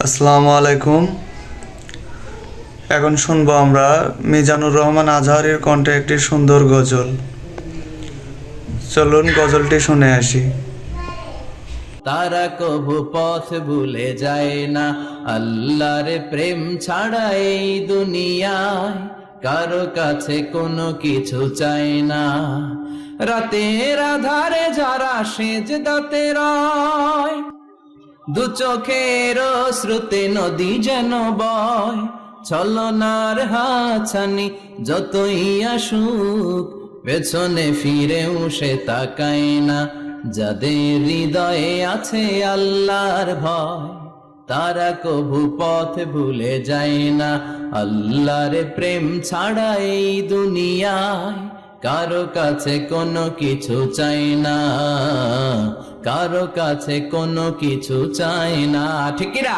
আসসালামু আলাইকুম। এখন শুনবো আমরা মিজানুর রহমান আজহারের কণ্ঠে একটি সুন্দর গজল। চলুন গজলটি শুনে আসি। তারা কবু পথ ভুলে যায় না, আল্লাহর প্রেম ছাড়া এই দুনিয়ায় কারো কাছে কোনো কিছু চায় না। রাতের আধারে যারা সেজদাতে রয়, দু চোখের শ্রুতে নদী যেন বয়। ছলনার হাছানি যতই আসুক, পেছনে ফিরেও সে তাকায় না। যাদের হৃদয়ে আছে আল্লাহর ভয়, তারা কবু পথ ভুলে যায় না। আল্লাহর প্রেম ছাড়া এই দুনিয়ায় কারো কাছে কোনো কিছু চাই না, কারো কাছে কোনো কিছু চাই না। ঠিক কি না?